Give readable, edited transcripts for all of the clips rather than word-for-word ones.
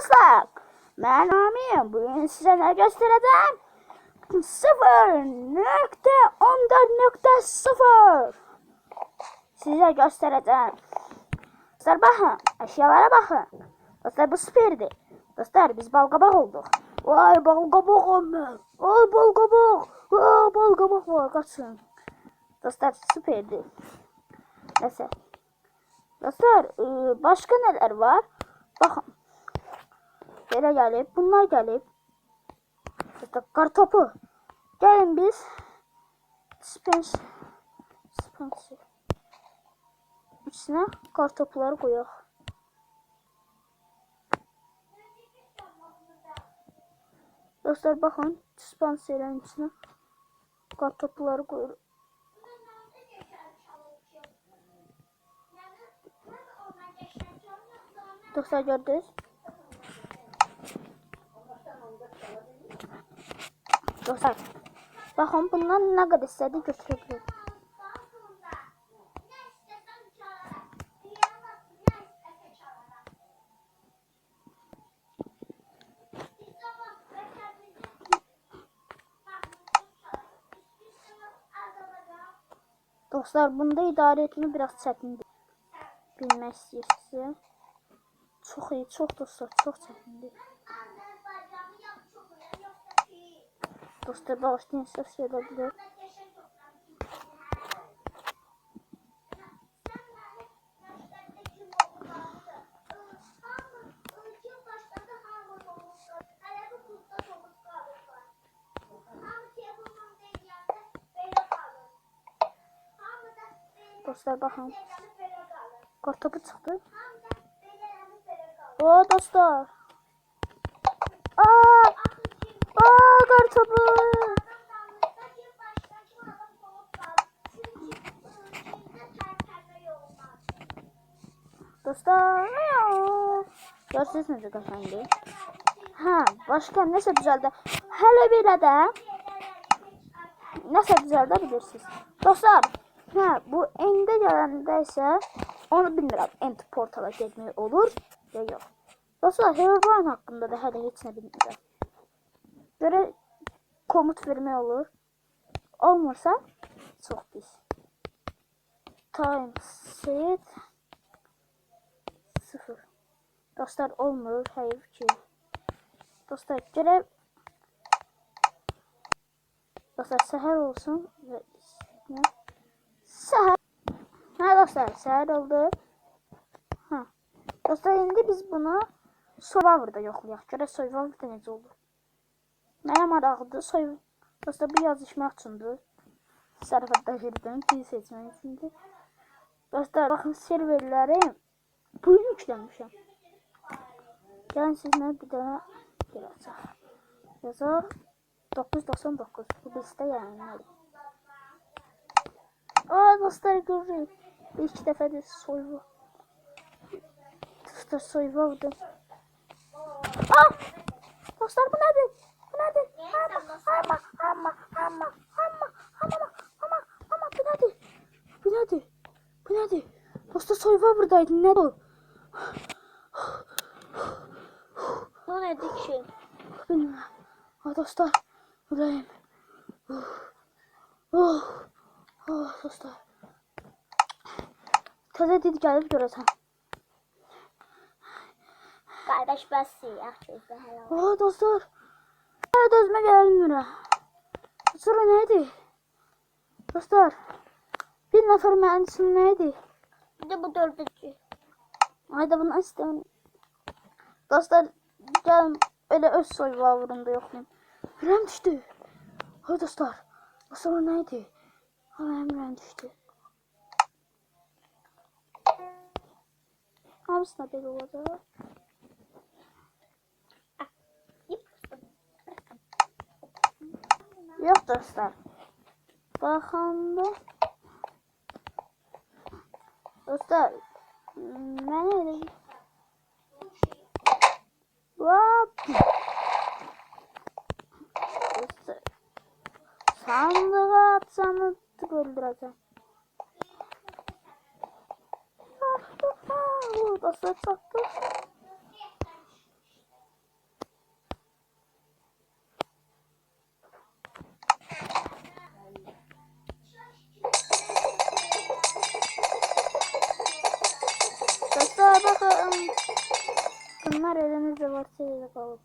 dostlar, ben Amiyim. Bugün size ne göstereceğim? 0.14.0 size göstereceğim. Dostlar bakın, eşyalara bakın. Dostlar bu süperdi. Dostlar biz balqabaq olduk. Vay balqabağım ben. Vay balqabaq. Vay balqabaq var, kaçın. Dostlar süperdi. Neyse. Dostlar başka neler var? Bakın. Belə gəlib, bunlar gəlib. Kartopu. Gəlin biz Spencer içine kartopları koyaq. Dostlar bakın, Spencer'in içine kartopları koyuruq. Dostlar gördünüz. Dostlar bakın bundan ne kadar istedi götürebilir. Dostlar bunda idare etme biraz çətindir. Bilmək istəyirsinizsə. Çox iyi, çox dostlar, çox çətindir. Dostlar bağışlayın, səs gələ bilər. Dostlar bakın. Kartopu çıktı. Oo dostlar. Aa kartopu. Dostlar. Görsünüz necə qəşəngdir. Ha, başka nəsə düzəldə. Hələ belə də nəsə düzəldə bilirsiniz. Dostlar, ha bu endə gələndə isə onu bilmirəm. End portala getmək olur ya yox. Dostlar, Herobrine haqqında da hələ heç nə bilmirəm. Görə komut vermək olur. Olmursa çox pis. Time set 0. Dostlar olmur, heyif ki. Dostlar görə dostlar səhər olsun və səhər. Ha dostlar səhər oldu. Ha. Dostlar indi biz bunu Survivor'da yoxlayaq. Görə Survivor'da necə olur? Mənə maraqlıdır. Dostlar bu yazışmaq üçündür. Sərfətləşirdim ki seçmək üçündür. Dostlar baxın serverlərim bu yükləmişəm. Gəlin sizinlə bir dənə gələcək. Yazaq 999. Bu bizdə yəni. Aa dostlar görürük. İlk dəfədir soyvu. Dostlar soyvu oldu. Aa! Dostlar bu nədir? Bu nədir? Amma bu nədir? Bu nədir? Bu nədir? Dostlar soyvu buradaydı. Nə bu? Bu nədir ki? Bilmirəm. Aa dostlar. Buradayım. Dostlar. Təzə did gəlib görəsən. Qardaş bəs yaxşı. Dostlar. Hələ də özümə gələ bilmirəm. Sonra neydi? Dostlar. Bir nəfər mühəndisim neydi? Bir də bu dördüncü. Ayda bunu istəyəm. Dostlar gəlin elə öz soyvavurunda yoxlayım. Ürəm düşdü. Hay dostlar. Sonra neydi? Mənim ürəm düşdü. Hamısına belə olacaq. Yox dostlar. Baxanda dostlar mən elə dostlar sandığa atsanı öldürəcəm. Dostlar çatdı. bakın. Bunlar elimizde varsa öyle kalır.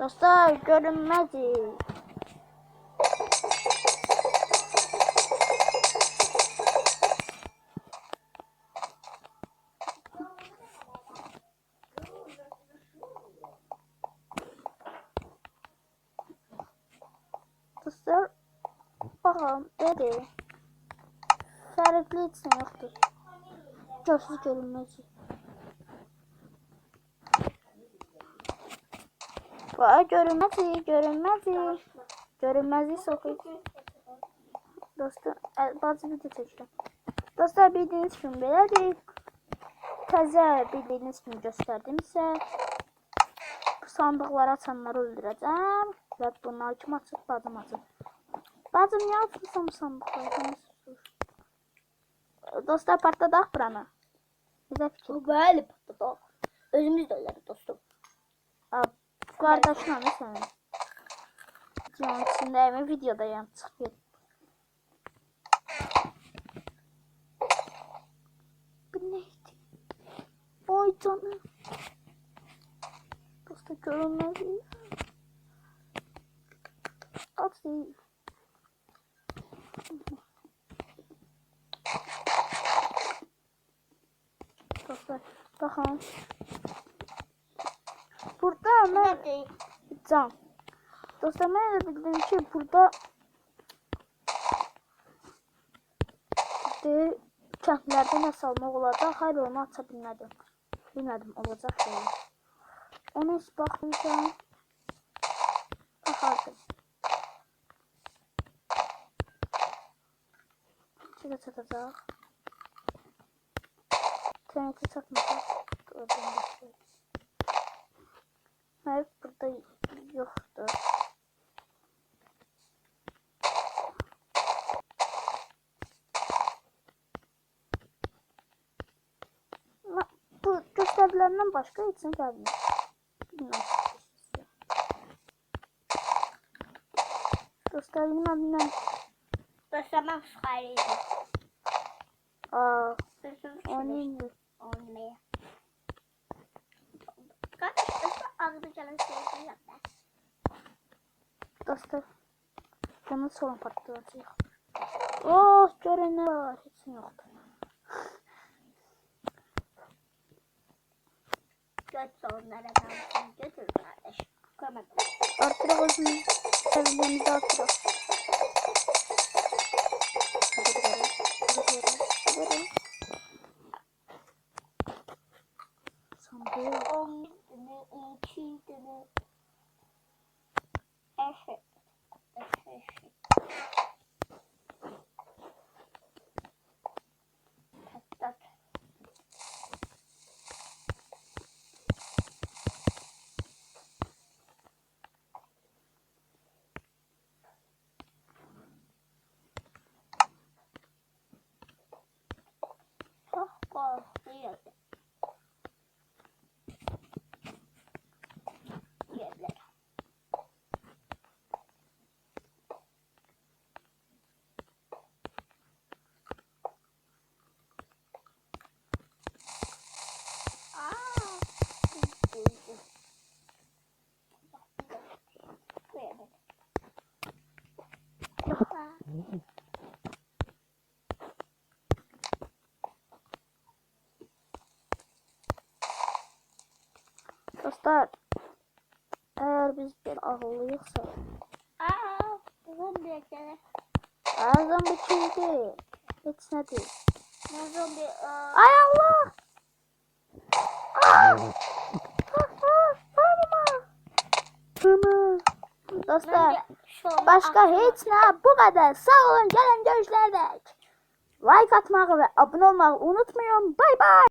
Dostlar görünməzik. Dostlar baxın dedi. Fərqli heç nə yoxdur. Görsüz görünməzik. Vay görünməzik. Görünməzik sokuq. Dostlar bazı video çəkdim. Dostlar bildiyiniz kimi belədir. Təzə bildiyiniz kimi göstərdimsə bu sandıqları açanları öldürəcəm. Və bunlar kim açıb? Bacım açıb. Bacım niyə açırsan bu sandıqları? Dostlar partladaq buranı. Bizə fikir. Bəli, patladaq. Özümüz də ölərik dostum. Qardaşın anı sənin. Videonun içindəyimi videodayım. Çıx get. Bu neydi? Ay canım. Dostlar görünməzik. At değil. Dostlar baxın. Burada mən can. Dostlar mən elə bildim ki burada kəndlərdə nə salmaq olacaq. Hayır onu aça bilmədim. Bilmədim olacaq deyil. Onu heç baxmayacağım. Baxardım. Şurada çatacaq. TNT çatmayacaq. Hayır burada yoxdur. Bu göstərilərindən başqa heç nə gəlmir. Dostlar bilməm. Dostlar mən xayrıydım. Oynayın. Oynamaya. Dostlar ağzına gələn şeyi yapma. Dostlar bunu sonra patlayacaq. Oh görün nə var. Heç nə yoxdur. Götür onlara kalsın. Götür kardeşim. Koymadım. Artıraq özümüz sevdiğimizi artıraq. Gidelim. Sandığı. 10 tane, 2 tane. Evet. Patlat. Çok korkuyorum. Yerler. Dostlar, eğer biz bir ağıllıyıqsa, Zombi ekleri. ağzım bitirdi. Heç nə deyil. Zombi. Ay Allah! Ah! Ah, ah! Dostlar, Şu anda başka aklıma- hiç ne, bu kadar. Sağ olun, gəlin görüşlərə dək. Like atmağı ve abone olmağı unutmayın. Bay bay.